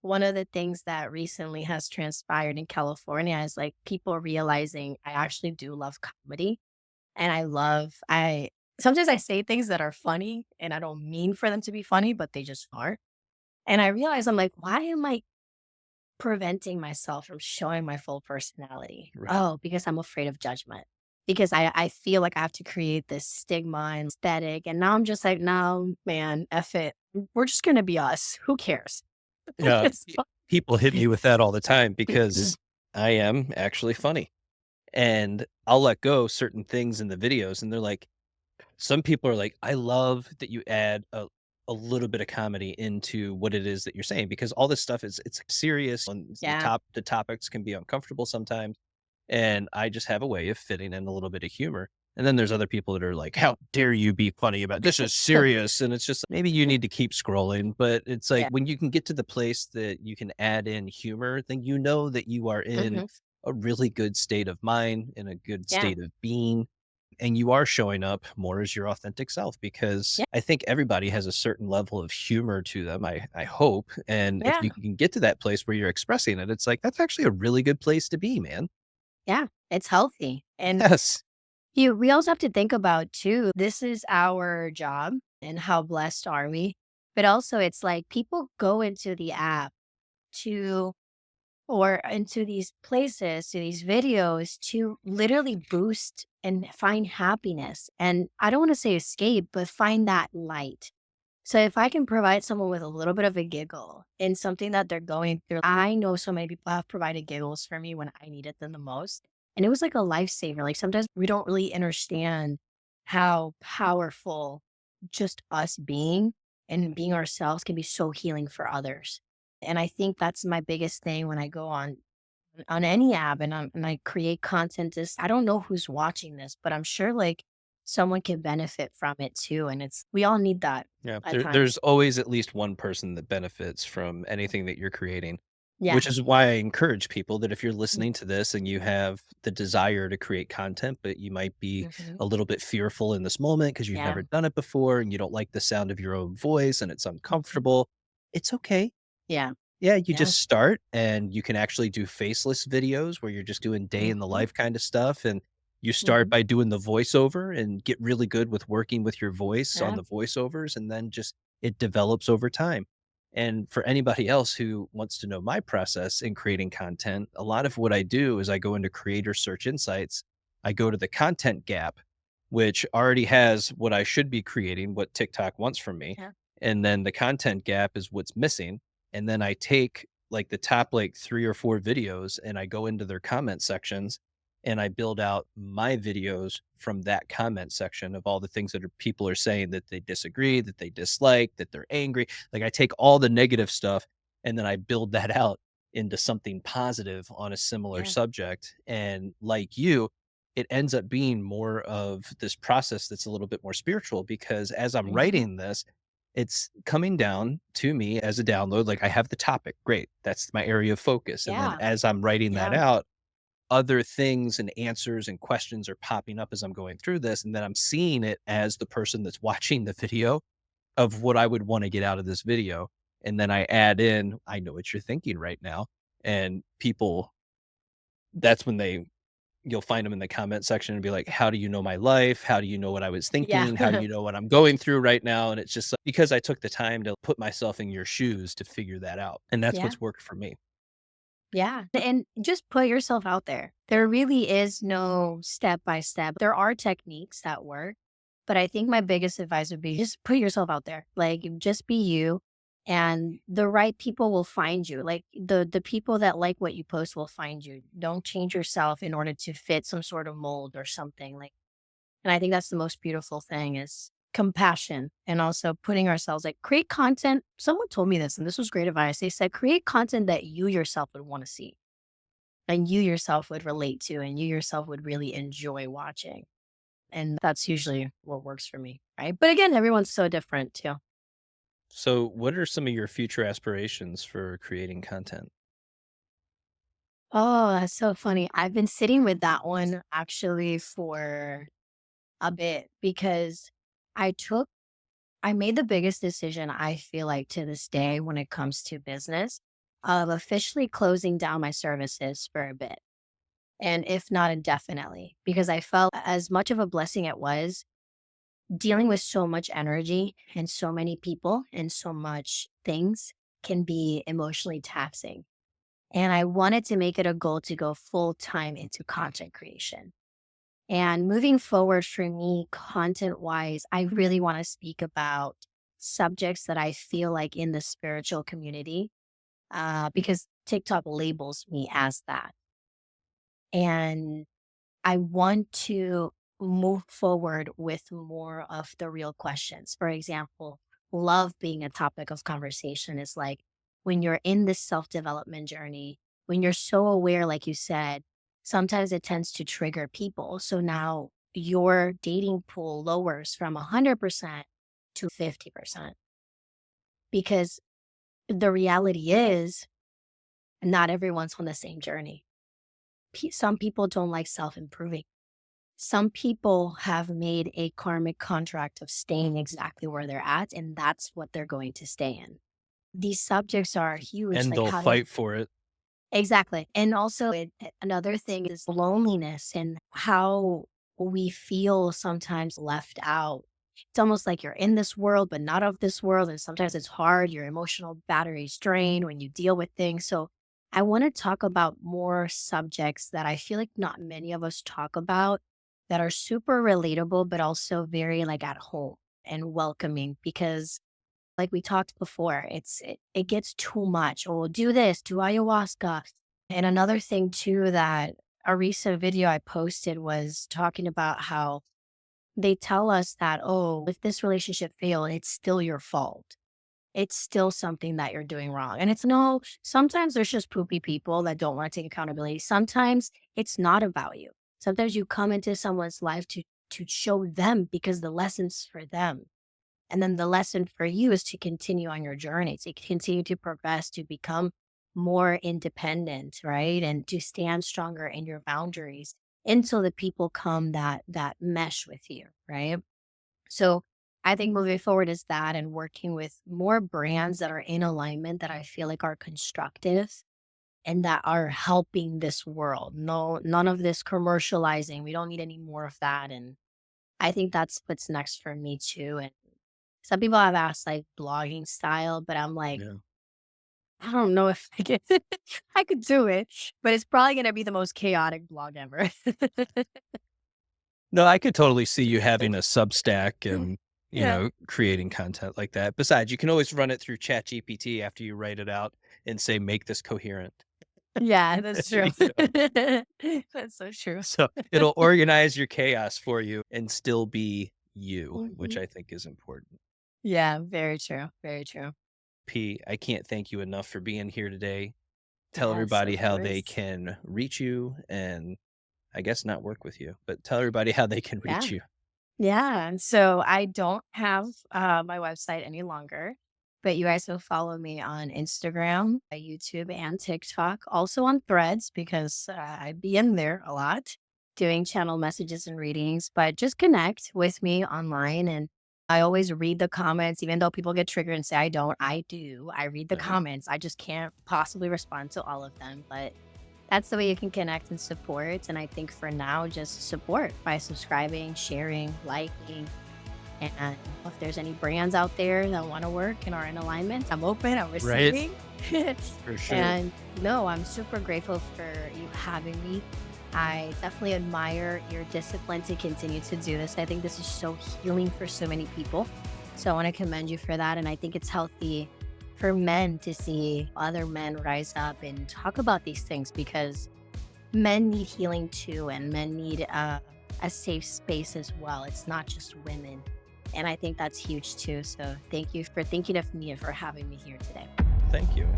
one of the things that recently has transpired in California is like people realizing I actually do love comedy. And I sometimes I say things that are funny and I don't mean for them to be funny, but they just are. And I realized I'm like, why am I preventing myself from showing my full personality? Right. Oh, because I'm afraid of judgment. Because I feel like I have to create this stigma and aesthetic. And now I'm just like, no, man, F it. We're just going to be us. Who cares? Yeah. It's People hit fine. me with that all the time because I am actually funny. And I'll let go certain things in the videos, and they're like, some people are like, I love that you add a little bit of comedy into what it is that you're saying, because all this stuff is it's serious and Yeah. the topics can be uncomfortable sometimes. And I just have a way of fitting in a little bit of humor. And then there's other people that are like, how dare you be funny about this is serious. And it's just maybe you need to keep scrolling. But it's like Yeah. when you can get to the place that you can add in humor, then you know that you are in Hmm. a really good state of mind, in a good Yeah. state of being, and you are showing up more as your authentic self, because Yeah. I think everybody has a certain level of humor to them. I hope. And if Yeah. you can get to that place where you're expressing it, it's like that's actually a really good place to be, man. Yeah. It's healthy. And Yes. we also have to think about too, this is our job and how blessed are we? But also it's like people go into the app to or into these places, to these videos to literally boost and find happiness. And I don't want to say escape, but find that light. So if I can provide someone with a little bit of a giggle in something that they're going through, I know so many people have provided giggles for me when I needed them the most. And it was like a lifesaver. Like sometimes we don't really understand how powerful just us being and being ourselves can be so healing for others. And I think that's my biggest thing when I go on any app and I create content is I don't know who's watching this, but I'm sure like someone can benefit from it too. And it's we all need that Yeah, at there's times. always at least one person that benefits from anything that you're creating, Yeah. which is why I encourage people that if you're Mm. listening to this and you have the desire to create content, but you might be Mhm. a little bit fearful in this moment because you've Yeah. never done it before and you don't like the sound of your own voice and it's Mhm. uncomfortable, it's okay. Yeah. Yeah, you Yeah. just start and you can actually do faceless videos where you're just doing day in the Mhm. life kind of stuff. And you start Mhm. by doing the voiceover and get really good with working with your voice on Yeah. the voiceovers. And then just it develops over time. And for anybody else who wants to know my process in creating content, a lot of what I do is I go into creator search insights. I go to the content gap, which already has what I should be creating, what TikTok wants from me. Yeah. And then the content gap is what's missing, and then I take like the top like 3 or 4 videos and I go into their comment sections and I build out my videos from that comment section of all the things that people are saying that they disagree, that they dislike, that they're angry. Like I take all the negative stuff and then I build that out into something positive on a similar Yeah. subject. And like you, it ends up being more of this process that's a little bit more spiritual, because as I'm Mhm. writing this, it's coming down to me as a download. Like I have the topic, great. That's my area of focus. And then Yeah. as I'm writing that Yeah. out, other things and answers and questions are popping up as I'm going through this. And then I'm seeing it as the person that's watching the video of what I would want to get out of this video. And then I add in, I know what you're thinking right now. And people, that's when you'll find them in the comment section and be like, how do you know my life? How do you know what I was Yeah. thinking? How do you know what I'm going through right now? And it's just like, because I took the time to put myself in your shoes to figure that out. And that's Yeah. what's worked for me. Yeah. And just put yourself out there. There really is no step by step. There are techniques that work, but I think my biggest advice would be just put yourself out there. Like just be you and the right people will find you. Like the people that like what you post will find you. Don't change yourself in order to fit some sort of mold or something. Like and I think that's the most beautiful thing is compassion and also putting ourselves like create content. Someone told me this and this was great advice. They said create content that you yourself would want to see and you yourself would relate to and you yourself would really enjoy watching. And that's usually what works for me. Right. But again, everyone's so different too. So, what are some of your future aspirations for creating content? Oh, that's so funny. I've been sitting with that one actually for a bit because I took I made the biggest decision I feel like to this day when it comes to business of officially closing down my services for a bit. And if not indefinitely, because I felt as much of a blessing it was dealing with so much energy and so many people and so much things. can be emotionally taxing. And I wanted to make it a goal to go full time into content creation. And moving forward for me, content wise, I really want to speak about subjects that I feel like in the spiritual community, because TikTok labels me as that. And I want to move forward with more of the real questions. For example, love being a topic of conversation is like when you're in this self development journey, when you're so aware, like you said, sometimes it tends to trigger people. So now your dating pool lowers from 100% to 50% because the reality is not everyone's on the same journey. Some people don't like self improving. Some people have made a karmic contract of staying exactly where they're at, and that's what they're going to stay in. These subjects are huge, And like they'll how to fight for it. exactly. And also, another thing is loneliness and how we feel sometimes left out. It's almost like you're in this world, but not of this world. And sometimes it's hard. Your emotional battery's drained when you deal with things. So, I want to talk about more subjects that I feel like not many of us talk about that are super relatable, but also very like at home and welcoming because like we talked before, it gets too much. Oh, do this, do ayahuasca. And another thing too that a recent video I posted was talking about how they tell us that, oh, if this relationship failed, it's still your fault. It's still something that you're doing wrong. And it's no, sometimes there's just poopy people that don't want to take accountability. Sometimes it's not about you. Sometimes you come into someone's life to show them because the lesson's for them. And then the lesson for you is to continue on your journey, to continue to progress, to become more independent, right? And to stand stronger in your boundaries until the people come that mesh with you, right? So I think moving forward is that and working with more brands that are in alignment that I feel like are constructive and that are helping this world. No, none of this commercializing. We don't need any more of that. And I think that's what's next for me too. And some people have asked like blogging style, but I'm like, Yeah. I don't know if I could I could do it, but it's probably gonna be the most chaotic blog ever. No, I could totally see you having a Substack and, Yeah. creating content like that. Besides, you can always run it through ChatGPT after you write it out and say, "Make this coherent." Yeah, that's true. You know? That's so true. So, it'll organize your chaos for you and still be you, which Mhm. I think is important. Yeah, very true, very true. P, I can't thank you enough for being here today. Tell Yes, everybody of how they course. can reach you and I guess not work with you, but tell everybody how they can reach Yeah. you. Yeah, and so I don't have, my website any longer, but you guys will follow me on Instagram, YouTube, and TikTok, also on Threads because, I be in there a lot doing channel messages and readings, but just connect with me online, and I always read the comments, even though people get triggered and say I don't, I do. I read the Nice. comments. I just can't possibly respond to all of them, but that's the way you can connect and support. And I think for now, just support by subscribing, sharing, liking. And if there's any brands out there that want to work and are in alignment, I'm open, I'm Right? receiving. For sure. And no, I'm super grateful for you having me. I definitely admire your discipline to continue to do this. I think this is so healing for so many people. So I want to commend you for that. And I think it's healthy for men to see other men rise up and talk about these things because men need healing too, and men need a safe space as well. It's not just women. And I think that's huge too. So thank you for thinking of me and for having me here today. Thank you.